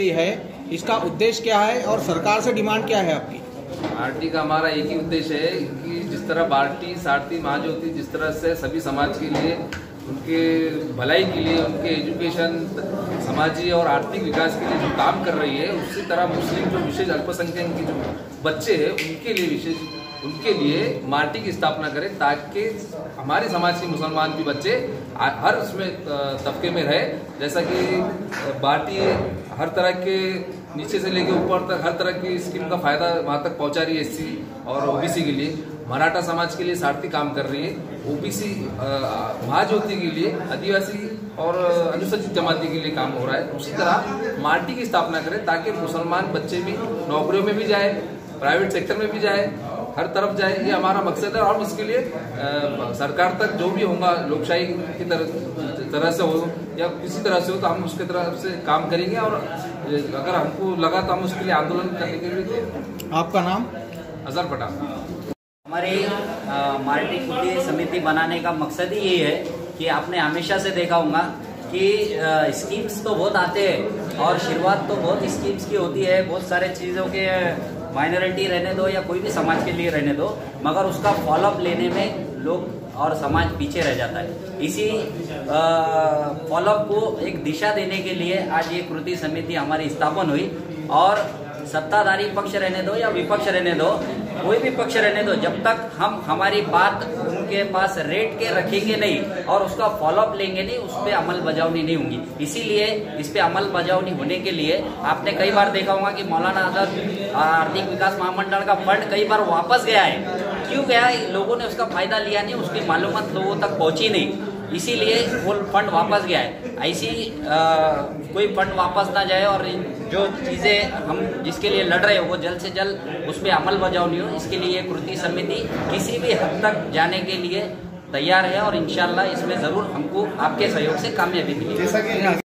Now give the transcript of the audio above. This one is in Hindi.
गई है, इसका उद्देश्य क्या है और सरकार से डिमांड क्या है आपकी? आरटी का हमारा एक ही उद्देश्य है कि जिस तरह बार्टी सारथी महाज्योति जिस तरह से सभी समाज के लिए उनके भलाई के लिए उनके एजुकेशन सामाजिक और आर्थिक विकास के लिए जो काम कर रही है, उसी तरह मुस्लिम जो विशेष अल्पसंख्यक के जो बच्चे हैं उनके लिए मार्टी की स्थापना करें, ताकि हमारे समाज के मुसलमान भी बच्चे हर उसमें तबके में रहे। जैसा कि बार्टी हर तरह के नीचे से लेकर ऊपर तक हर तरह की स्कीम का फायदा वहाँ तक पहुँचा रही है एससी और ओबीसी के लिए। मराठा समाज के लिए सारथी काम कर रही है, ओबीसी महाज्योति के लिए, आदिवासी और अनुसूचित जमाती के लिए काम हो रहा है। उसी तरह मार्टी की स्थापना करें ताकि मुसलमान बच्चे भी नौकरियों में भी जाए, प्राइवेट सेक्टर में भी जाए, हर तरफ जाए, ये हमारा मकसद है। और इसके लिए सरकार तक जो भी होगा लोकशाही की तरह से हो या किसी तरह से हो, तो हम उसके तरफ से काम करेंगे और अगर हमको लगा तो हम उसके लिए आंदोलन करने के लिए थे। आपका नाम? अजहर पठान। हमारी मार्टी कुटीर समिति बनाने का मकसद ही यही है कि आपने हमेशा से देखा होगा कि स्कीम्स तो बहुत आते हैं और शुरुआत तो बहुत स्कीम्स की होती है, बहुत सारे चीज़ों के माइनॉरिटी रहने दो या कोई भी समाज के लिए रहने दो, मगर उसका फॉलोअप लेने में लोग और समाज पीछे रह जाता है। इसी फॉलोअप को एक दिशा देने के लिए आज ये कृति समिति हमारी स्थापन हुई। और सत्ताधारी पक्ष रहने दो या विपक्ष रहने दो, कोई भी पक्ष रहने दो, जब तक हम हमारी बात उनके पास रेट के रखेंगे नहीं और उसका फॉलोअप लेंगे नहीं, उस पर अमल बजावनी नहीं होगी। इसीलिए इस पे अमल बजावनी होने के लिए आपने कई बार देखा होगा कि मौलाना आजाद आर्थिक विकास महामंडल का फंड कई बार वापस गया है। क्यों गया? लोगों ने उसका फायदा लिया नहीं, उसकी मालूमात लोगों तक पहुंची नहीं, इसीलिए वो फंड वापस गया है। ऐसी कोई फंड वापस ना जाए और जो चीज़ें हम जिसके लिए लड़ रहे हो वो जल्द से जल्द उस पर अमल बजावनी हो, इसके लिए ये कृति समिति किसी भी हद तक जाने के लिए तैयार है और इंशाल्लाह इसमें ज़रूर हमको आपके सहयोग से कामयाबी मिलेगी। जैसा कि